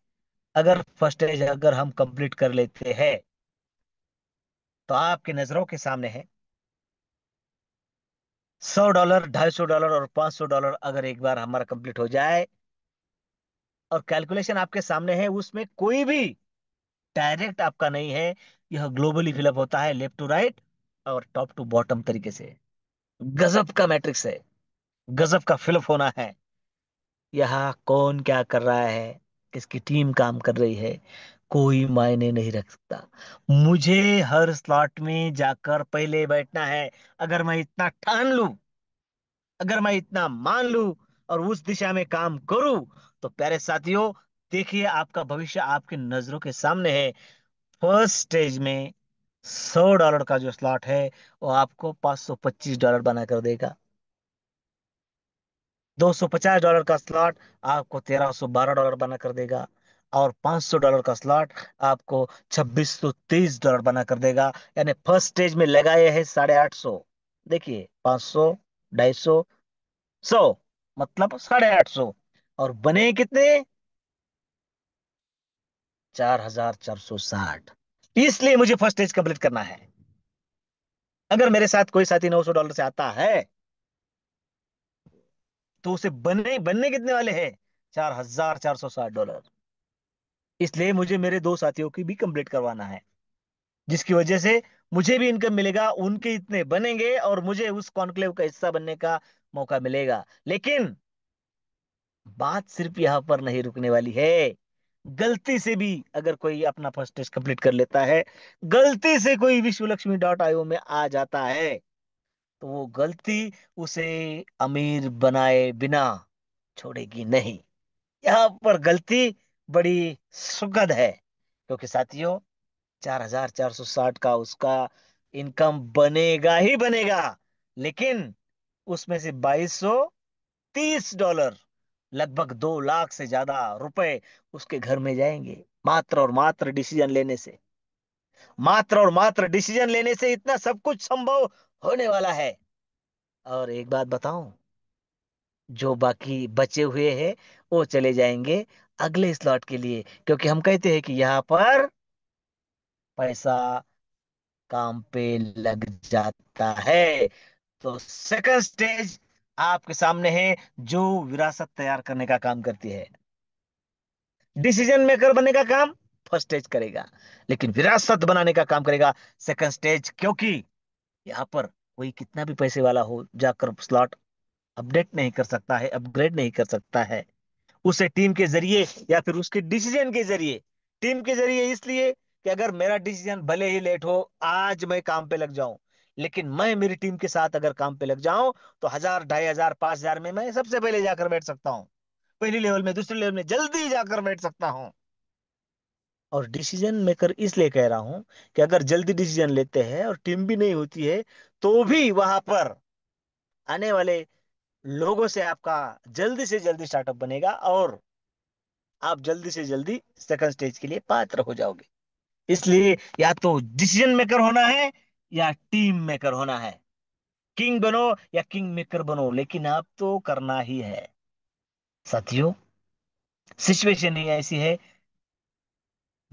अगर फर्स्ट स्टेज अगर हम कंप्लीट कर लेते हैं तो आपके नजरों के सामने है $100, $250 और $500 अगर एक बार हमारा कंप्लीट हो जाए, और कैलकुलेशन आपके सामने है, उसमें कोई भी डायरेक्ट आपका नहीं है। यह ग्लोबली फिलअप होता है, लेफ्ट टू राइट और टॉप टू बॉटम तरीके से। गजब का मैट्रिक्स है, गजब का फिलअप होना है। यहाँ कौन क्या कर रहा है, किसकी टीम काम कर रही है, कोई मायने नहीं रख सकता। मुझे हर स्लॉट में जाकर पहले बैठना है। अगर मैं इतना ठान लूं, अगर मैं इतना मान लूं और उस दिशा में काम करूं, तो प्यारे साथियों, देखिए आपका भविष्य आपकी नजरों के सामने है। फर्स्ट स्टेज में $100 का जो स्लॉट है वो आपको $525 बना कर देगा। $250 का स्लॉट आपको $1312 बना कर देगा। और $500 का स्लॉट आपको $2630 बना कर देगा। यानी फर्स्ट स्टेज में लगाए हैं 850। देखिए, 500, 250, 100, मतलब 850। और बने कितने? 4460। इसलिए मुझे फर्स्ट स्टेज कंप्लीट करना है। अगर मेरे साथ कोई साथी $900 से आता है तो उसे बनने बनने कितने वाले हैं? $4460। इसलिए मुझे मेरे दो साथियों की भी कंप्लीट करवाना है, जिसकी वजह से मुझे भी इनकम मिलेगा, उनके इतने बनेंगे और मुझे उस कॉन्क्लेव का हिस्सा बनने का मौका मिलेगा। लेकिन बात सिर्फ यहां पर नहीं रुकने वाली है। गलती से भी अगर कोई अपना फर्स्ट टेस्ट कंप्लीट कर लेता है, गलती से कोई विश्वलक्ष्मी.io में आ जाता है, तो वो गलती उसे अमीर बनाए बिना छोड़ेगी नहीं। यहाँ पर गलती बड़ी सुखद है, क्योंकि साथियों, 4460 का उसका इनकम बनेगा ही बनेगा। लेकिन उसमें से $2230, लगभग 2 लाख से ज्यादा रुपए उसके घर में जाएंगे, मात्र और मात्र डिसीजन लेने से। मात्र और मात्र डिसीजन लेने से इतना सब कुछ संभव होने वाला है। और एक बात बताऊं, जो बाकी बचे हुए हैं वो चले जाएंगे अगले स्लॉट के लिए, क्योंकि हम कहते हैं कि यहाँ पर पैसा काम पे लग जाता है। तो सेकंड स्टेज आपके सामने है, जो विरासत तैयार करने का काम करती है। डिसीजन मेकर बनने का काम फर्स्ट स्टेज करेगा, लेकिन विरासत बनाने का काम करेगा सेकंड स्टेज। क्योंकि यहाँ पर कोई कितना भी पैसे वाला हो जाकर स्लॉट अपडेट नहीं कर सकता है, अपग्रेड नहीं कर सकता है। उसे टीम के जरिए या फिर उसके डिसीजन के जरिए, टीम के जरिए इसलिए कि अगर मेरा डिसीजन भले ही लेट हो, आज मैं काम पे लग जाऊं, लेकिन मैं मेरी टीम के साथ अगर काम पे लग जाऊं, तो 1000, 2500, 5000 में मैं सबसे पहले जाकर बैठ सकता हूं। पहली लेवल में, दूसरे लेवल में जल्दी जाकर बैठ सकता हूँ। और डिसीजन मेकर इसलिए कह रहा हूं कि अगर जल्दी डिसीजन लेते हैं और टीम भी नहीं होती है, तो भी वहां पर आने वाले लोगों से आपका जल्दी से जल्दी स्टार्टअप बनेगा, और आप जल्दी से जल्दी सेकंड स्टेज के लिए पात्र हो जाओगे। इसलिए या तो डिसीजन मेकर होना है या टीम मेकर होना है। किंग बनो या किंग मेकर बनो, लेकिन आप तो करना ही है। साथियों, सिचुएशन ही ऐसी है।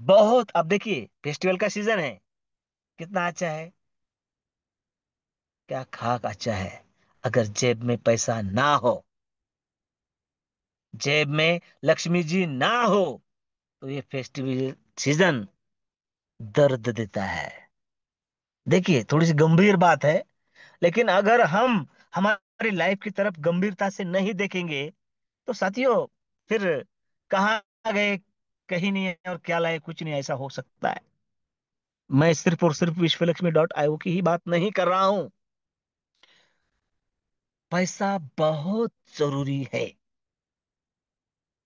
बहुत, अब देखिए फेस्टिवल का सीजन है, कितना अच्छा है। क्या खाक अच्छा है। अगर जेब में पैसा ना हो, जेब में लक्ष्मी जी ना हो, तो ये फेस्टिवल सीजन दर्द देता है। देखिए थोड़ी सी गंभीर बात है, लेकिन अगर हम हमारी लाइफ की तरफ गंभीरता से नहीं देखेंगे, तो साथियों फिर कहाँ गए, कहीं नहीं है, और क्या लाए, कुछ नहीं, ऐसा हो सकता है। मैं सिर्फ और सिर्फ विश्वलक्ष्मी.io की ही बात नहीं कर रहा हूं। पैसा बहुत जरूरी है।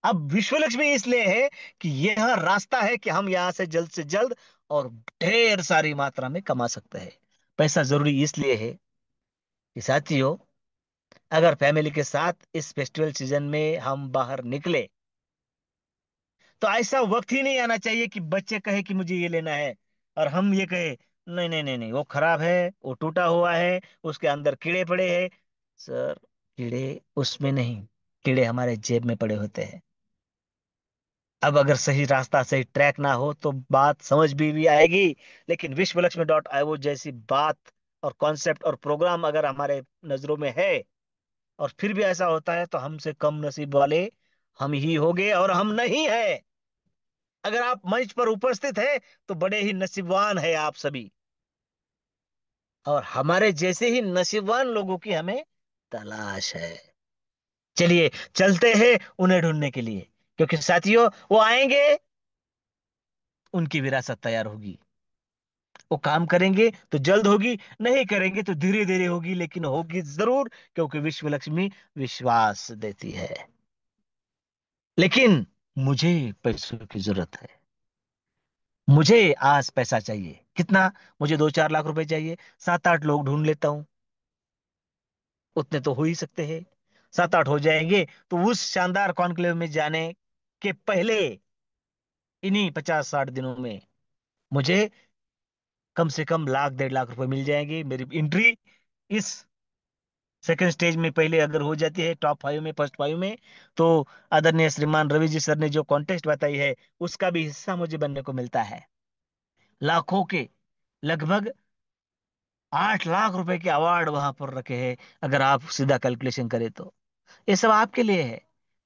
अब विश्व लक्ष्मी इसलिए है कि यह रास्ता है कि हम यहां से जल्द और ढेर सारी मात्रा में कमा सकते हैं। पैसा जरूरी इसलिए है कि साथियों, अगर फैमिली के साथ इस फेस्टिवल सीजन में हम बाहर निकले, तो ऐसा वक्त ही नहीं आना चाहिए कि बच्चे कहे कि मुझे ये लेना है, और हम ये कहे नहीं नहीं नहीं नहीं, वो खराब है, वो टूटा हुआ है, उसके अंदर कीड़े पड़े हैं। सर, कीड़े उसमें नहीं, कीड़े हमारे जेब में पड़े होते हैं। अब अगर सही रास्ता, सही ट्रैक ना हो, तो बात समझ भी आएगी, लेकिन विश्वलक्ष्मी.io जैसी बात और कॉन्सेप्ट और प्रोग्राम अगर हमारे नजरों में है, और फिर भी ऐसा होता है, तो हमसे कम नसीब वाले हम ही होंगे, और हम नहीं है। अगर आप मंच पर उपस्थित है, तो बड़े ही नसीबवान है आप सभी, और हमारे जैसे ही नसीबवान लोगों की हमें तलाश है। चलिए चलते हैं उन्हें ढूंढने के लिए, क्योंकि साथियों वो आएंगे, उनकी विरासत तैयार होगी। वो काम करेंगे तो जल्द होगी, नहीं करेंगे तो धीरे धीरे होगी, लेकिन होगी जरूर, क्योंकि विश्व लक्ष्मी विश्वास देती है। लेकिन मुझे पैसों की जरूरत है। मुझे आज पैसा चाहिए, कितना? मुझे 2-4 लाख रुपए चाहिए। 7-8 लोग ढूंढ लेता हूं, उतने तो हो ही सकते हैं। 7-8 हो जाएंगे, तो उस शानदार कॉन्क्लेव में जाने के पहले, इन्हीं 50-60 दिनों में, मुझे कम से कम 1-1.5 लाख रुपए मिल जाएंगे। मेरी एंट्री इस सेकंड स्टेज में पहले अगर हो जाती है, टॉप 5 में, फर्स्ट 5 में, तो आदरणीय श्रीमान रवि जी सर ने जो कॉन्टेस्ट बताई है, उसका भी हिस्सा मुझे बनने को मिलता है। लाखों के, लगभग 8 लाख रुपए के अवार्ड वहां पर रखे हैं, अगर आप सीधा कैलकुलेशन करें तो। ये सब आपके लिए है,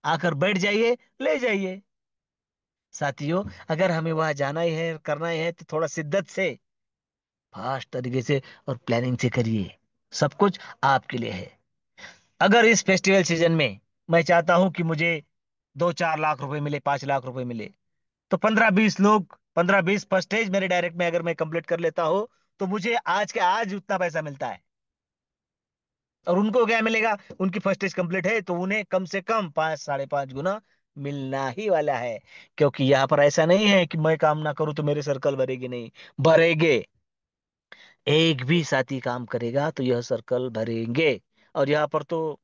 आकर बैठ जाइए, ले जाइए। साथियों, अगर हमें वहां जाना ही है, करना ही है, तो थोड़ा शिद्दत से, फास्ट तरीके से और प्लानिंग से करिए। सब कुछ आपके लिए है। अगर इस फेस्टिवल सीजन में मैं चाहता हूं कि मुझे 2-4 लाख रुपए मिले, 5 लाख रुपए मिले, तो 15-20 लोग, 15-20 परस्टेज मेरे डायरेक्ट में अगर मैं कंप्लीट कर लेता हूं, तो मुझे आज के आज उतना पैसा मिलता है। और उनको क्या मिलेगा? उनकी फर्स्ट स्टेज कंप्लीट है, तो उन्हें कम से कम 5-5.5 गुना मिलना ही वाला है। क्योंकि यहाँ पर ऐसा नहीं है कि मैं काम ना करूं तो मेरे सर्कल भरेगी नहीं, भरेगे। एक भी साथी काम करेगा तो यह सर्कल भरेंगे। और यहाँ पर तो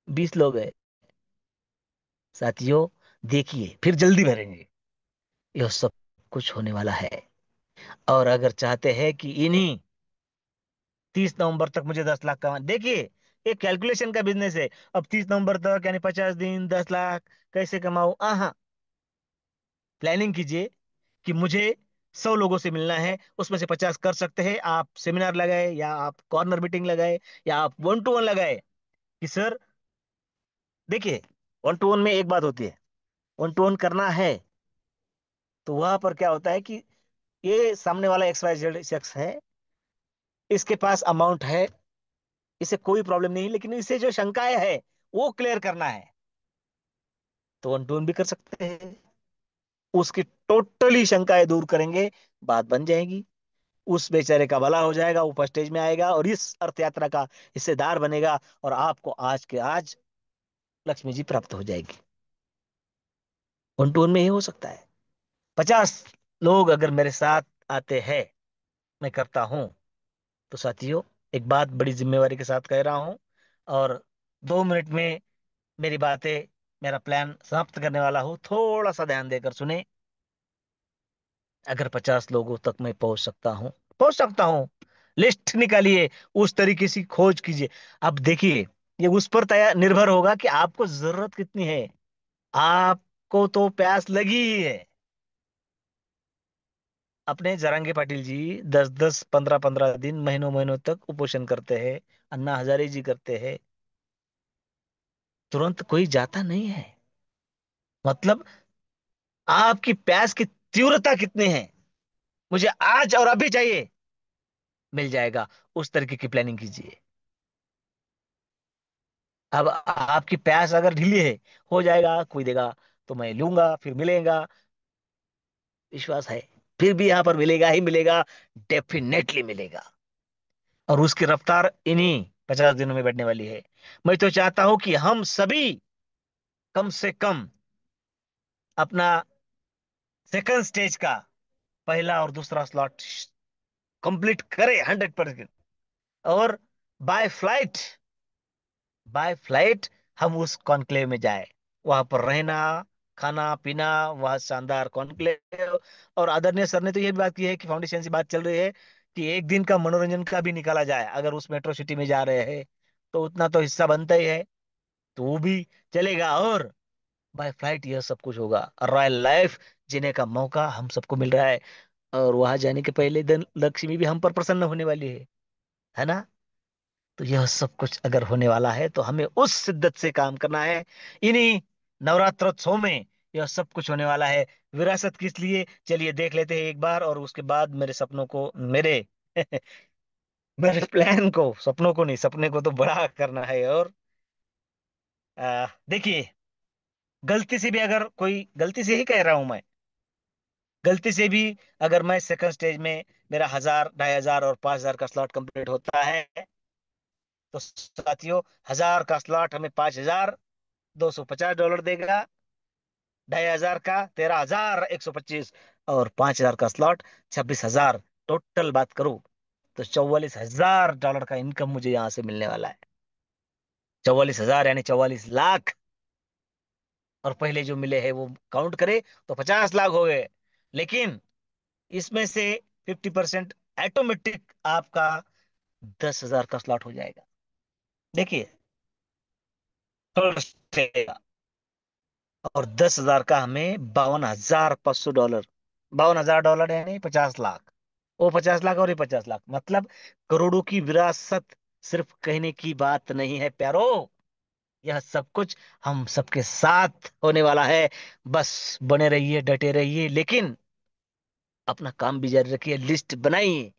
20 लोग हैं। साथियों, देखिए फिर जल्दी भरेंगे। यह सब कुछ होने वाला है। और अगर चाहते हैं कि इन्हीं 30 नवंबर तक मुझे 10 लाख कमा, देखिए एक कैलकुलेशन का बिजनेस है। अब 30 नवंबर तक यानी 50 दिन, 10 लाख कैसे कमाऊं? हाँ, प्लानिंग कीजिए कि मुझे 100 लोगों से मिलना है, उसमें से 50 कर सकते हैं। आप सेमिनार लगाए, या आप कॉर्नर मीटिंग लगाए, या आप 1-to-1 लगाए, कि सर देखिए, 1-to-1 में एक बात होती है, 1-to-1 करना है, तो वहां पर क्या होता है कि ये सामने वाला XYZ शख्स है, इसके पास अमाउंट है, इसे कोई प्रॉब्लम नहीं, लेकिन इसे जो शंकाएं है वो क्लियर करना है, तो 1-to-1 भी कर सकते हैं। उसकी टोटली शंकाएं दूर करेंगे, बात बन जाएगी, उस बेचारे का भला हो जाएगा, ऊपर स्टेज में आएगा और इस अर्थ यात्रा का हिस्सेदार बनेगा, और आपको आज के आज लक्ष्मी जी प्राप्त हो जाएगी। वन टू वन में ही हो सकता है। 50 लोग अगर मेरे साथ आते हैं, मैं करता हूं, तो साथियों, एक बात बड़ी जिम्मेवारी के साथ कह रहा हूं, और 2 मिनट में मेरी बातें, मेरा प्लान समाप्त करने वाला हूं, थोड़ा सा ध्यान देकर सुने। अगर 50 लोगों तक मैं पहुंच सकता हूं, पहुंच सकता हूं, लिस्ट निकालिए, उस तरीके से खोज कीजिए। अब देखिए, ये उस पर तैयार निर्भर होगा कि आपको जरूरत कितनी है। आपको तो प्यास लगी ही है। अपने जरांगे पाटिल जी 10-10, 15-15 दिन, महीनों महीनों तक उपोषण करते हैं। अन्ना हजारे जी करते हैं। तुरंत कोई जाता नहीं है। मतलब आपकी प्यास की तीव्रता कितनी है, मुझे आज और अभी चाहिए, मिल जाएगा। उस तरीके की प्लानिंग कीजिए। अब आपकी प्यास अगर ढीली है, हो जाएगा, कोई देगा तो मैं लूंगा, फिर मिलेगा, विश्वास है, फिर भी यहां पर मिलेगा ही मिलेगा, डेफिनेटली मिलेगा। और उसकी रफ्तार इन्हीं 50 दिनों में बढ़ने वाली है। मैं तो चाहता हूं कि हम सभी कम से कम अपना सेकंड स्टेज का पहला और दूसरा स्लॉट कंप्लीट करें 100%। और बाय फ्लाइट, बाय फ्लाइट हम उस कॉन्क्लेव में जाए, वहां पर रहना, खाना पीना, वह शानदार कॉन्क्लेव। और आदरणीय सर ने तो ये भी बात की है कि फाउंडेशन से बात चल रही है कि एक दिन का मनोरंजन का भी निकाला जाए। अगर उस मेट्रो सिटी में जा रहे हैं तो उतना तो हिस्सा बनता ही है, तो वो भी चलेगा। और बाय फ्लाइट यह सब कुछ होगा, रॉयल लाइफ जीने का मौका हम सबको मिल रहा है। और वहां जाने के पहले दिन लक्ष्मी भी हम पर प्रसन्न होने वाली है ना। तो यह सब कुछ अगर होने वाला है तो हमें उस शिद्दत से काम करना है। इन्हीं नवरात्रोत्सव में यह सब कुछ होने वाला है। विरासत किस लिए, चलिए देख लेते हैं एक बार, और उसके बाद मेरे सपनों को, मेरे मेरे प्लान को, सपनों को नहीं, सपने को तो बड़ा करना है। और देखिए, गलती से भी, अगर कोई गलती से ही कह रहा हूं मैं, गलती से भी अगर मैं सेकंड स्टेज में, मेरा 1000, 2500 और 5000 का स्लॉट कंप्लीट होता है, तो साथियों, 1000 का स्लॉट हमें $5250 देगा। 2500 का 13125, और 5000 का स्लॉट 26,000। टोटल बात करूं तो $44,000 का इनकम मुझे यहां से मिलने वाला है। 44,000 यानी 44 लाख। और पहले जो मिले हैं वो काउंट करे तो 50 लाख हो गए। लेकिन इसमें से 50% ऑटोमेटिक आपका 10,000 का स्लॉट हो जाएगा। देखिए, और 10,000 का हमें $52,500। $52,000 यानी 50 लाख। वो 50 लाख और ये 50 लाख, मतलब करोड़ों की विरासत सिर्फ कहने की बात नहीं है प्यारो। यह सब कुछ हम सबके साथ होने वाला है। बस बने रहिए, डटे रहिए, लेकिन अपना काम भी जारी रखिए। लिस्ट बनाइए,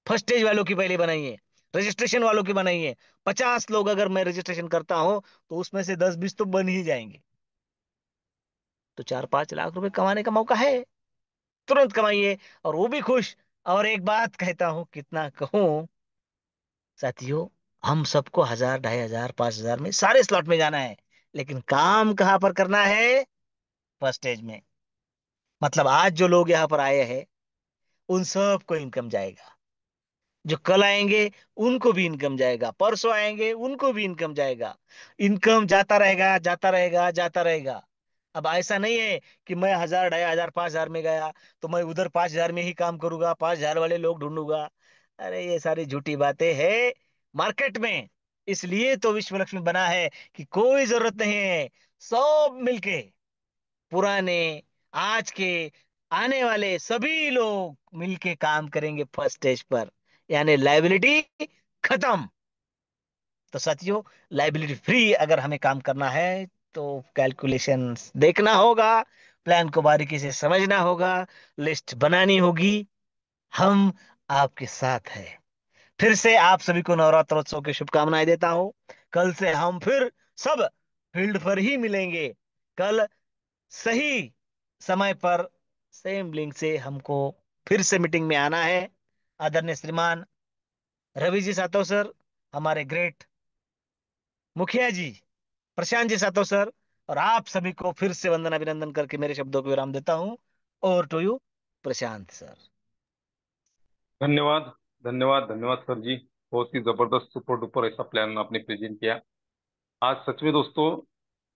फर्स्ट स्टेज वालों की पहले बनाइए, रजिस्ट्रेशन वालों की बनाइए। 50 लोग अगर मैं रजिस्ट्रेशन करता हूं, तो उसमें से 10-20 तो बन ही जाएंगे। तो 4-5 लाख रुपए कमाने का मौका है, तुरंत कमाइए, और वो भी खुश। और एक बात कहता हूं, कितना कहूं साथियों, हम सबको 1000, 2500, 5000 में सारे स्लॉट में जाना है, लेकिन काम कहां पर करना है? फर्स्ट स्टेज में। मतलब आज जो लोग यहाँ पर आए हैं, उन सबको इनकम जाएगा। जो कल आएंगे उनको भी इनकम जाएगा, परसों आएंगे उनको भी इनकम जाएगा। इनकम जाता रहेगा, जाता रहेगा, जाता रहेगा। अब ऐसा नहीं है कि मैं 1000, 2500, 5000 में गया तो मैं उधर 5000 में ही काम करूंगा, 5000 वाले लोग ढूंढूंगा। अरे ये सारी झूठी बातें हैं मार्केट में। इसलिए तो विश्व लक्ष्मी बना है कि कोई जरूरत नहीं है, सब मिलके, पुराने, आज के, आने वाले सभी लोग मिलके काम करेंगे फर्स्ट स्टेज पर, यानी लाइबिलिटी खत्म। तो साथियों, लाइबिलिटी फ्री अगर हमें काम करना है, तो कैलकुलेशन देखना होगा, प्लान को बारीकी से समझना होगा, लिस्ट बनानी होगी। हम आपके साथ हैं। फिर से आप सभी को नवरात्रोत्सव की शुभकामनाएं देता हूं। कल से हम फिर सब फील्ड पर ही मिलेंगे। कल सही समय पर सेम लिंक से हमको फिर से मीटिंग में आना है। आदरणीय श्रीमान रवि जी सातव सर, हमारे ग्रेट मुखिया जी, प्रशांत जी सातो सर, और आप सभी को फिर से वंदना अभिनंदन करके मेरे शब्दों को विराम देता हूं। Over to you Prashant sir. धन्यवाद, धन्यवाद, धन्यवाद सर जी। बहुत ही जबरदस्त सुपर डुपर ऐसा प्लान आपने प्रेजेंट किया। आज सच में दोस्तों,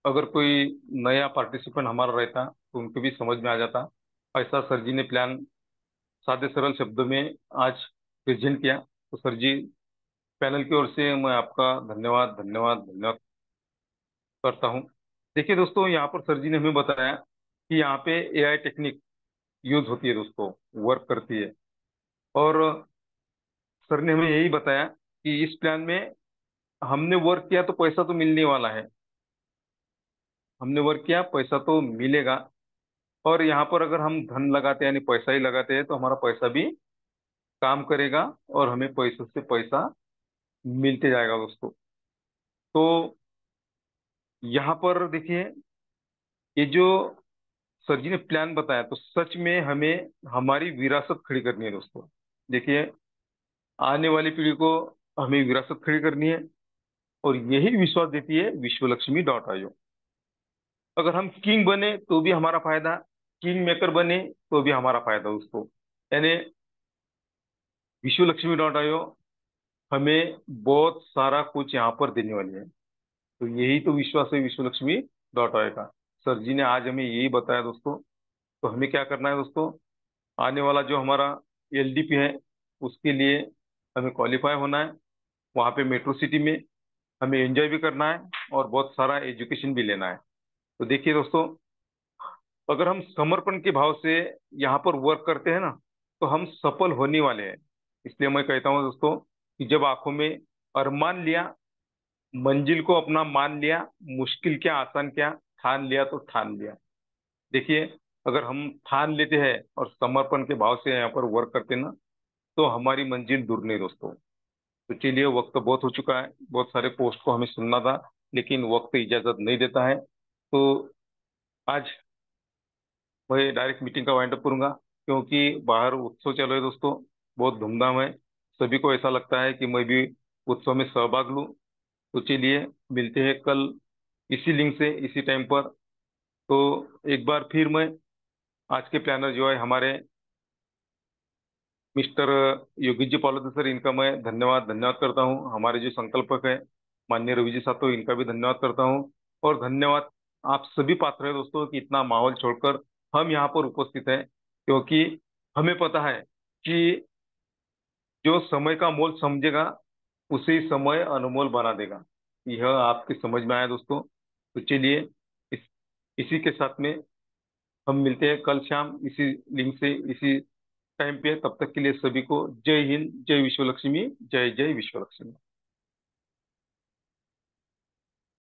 अगर कोई नया पार्टिसिपेंट हमारा रहता तो उनको भी समझ में आ जाता। ऐसा सर जी ने प्लान सादे सरल शब्दों में आज प्रेजेंट किया। तो सर जी, पैनल की ओर से मैं आपका धन्यवाद, धन्यवाद, धन्यवाद करता हूँ। देखिए दोस्तों, यहाँ पर सर जी ने हमें बताया कि यहाँ पे एआई टेक्निक यूज होती है दोस्तों, वर्क करती है। और सर ने हमें यही बताया कि इस प्लान में हमने वर्क किया तो पैसा तो मिलने वाला है। हमने वर्क किया, पैसा तो मिलेगा। और यहाँ पर अगर हम धन लगाते हैं, यानी पैसा ही लगाते हैं, तो हमारा पैसा भी काम करेगा और हमें पैसे से पैसा मिलते जाएगा दोस्तों। तो यहाँ पर देखिए, ये जो सर जी ने प्लान बताया, तो सच में हमें हमारी विरासत खड़ी करनी है दोस्तों। देखिए, आने वाली पीढ़ी को हमें विरासत खड़ी करनी है। और यही विश्वास देती है विश्वलक्ष्मी.io। अगर हम किंग बने तो भी हमारा फायदा, किंग मेकर बने तो भी हमारा फायदा दोस्तों। यानी विश्वलक्ष्मी.io हमें बहुत सारा कुछ यहाँ पर देने वाली है। तो यही तो विश्वास है विश्वलक्ष्मी.io का। सर जी ने आज हमें यही बताया दोस्तों। तो हमें क्या करना है दोस्तों, आने वाला जो हमारा एलडीपी है, उसके लिए हमें क्वालिफाई होना है। वहाँ पे मेट्रो सिटी में हमें एंजॉय भी करना है और बहुत सारा एजुकेशन भी लेना है। तो देखिए दोस्तों, अगर हम समर्पण के भाव से यहाँ पर वर्क करते हैं ना, तो हम सफल होने वाले हैं। इसलिए मैं कहता हूँ दोस्तों, कि जब आंखों में अरमान लिया, मंजिल को अपना मान लिया, मुश्किल क्या आसान क्या, ठान लिया तो ठान लिया। देखिए, अगर हम ठान लेते हैं और समर्पण के भाव से यहाँ पर वर्क करते हैं ना, तो हमारी मंजिल दूर नहीं दोस्तों। तो चलिए, वक्त बहुत हो चुका है, बहुत सारे पोस्ट को हमें सुनना था, लेकिन वक्त इजाजत नहीं देता है। तो आज मैं डायरेक्ट मीटिंग का वाइंड अप करूंगा, क्योंकि बाहर उत्सव चल रहे हैं दोस्तों, बहुत धूमधाम है। सभी को ऐसा लगता है कि मैं भी उत्सव में सहभाग लूं। तो चलिए, मिलते हैं कल इसी लिंक से इसी टाइम पर। तो एक बार फिर मैं आज के प्लानर जो है हमारे mister Yogi ji policy sir, इनका मैं धन्यवाद धन्यवाद करता हूँ। हमारे जो संकल्पक है माननीय रवि जी साहब, इनका भी धन्यवाद करता हूँ। और धन्यवाद आप सभी पात्र है दोस्तों, कि इतना माहौल छोड़कर हम यहाँ पर उपस्थित हैं। क्योंकि हमें पता है कि जो समय का मोल समझेगा, उसे ही समय अनमोल बना देगा। यह आपके समझ में आया दोस्तों। तो चलिए, इस इसी के साथ में हम मिलते हैं कल शाम इसी लिंक से इसी टाइम पे। तब तक के लिए सभी को जय हिंद, जय विश्वलक्ष्मी, जय जय विश्वलक्ष्मी।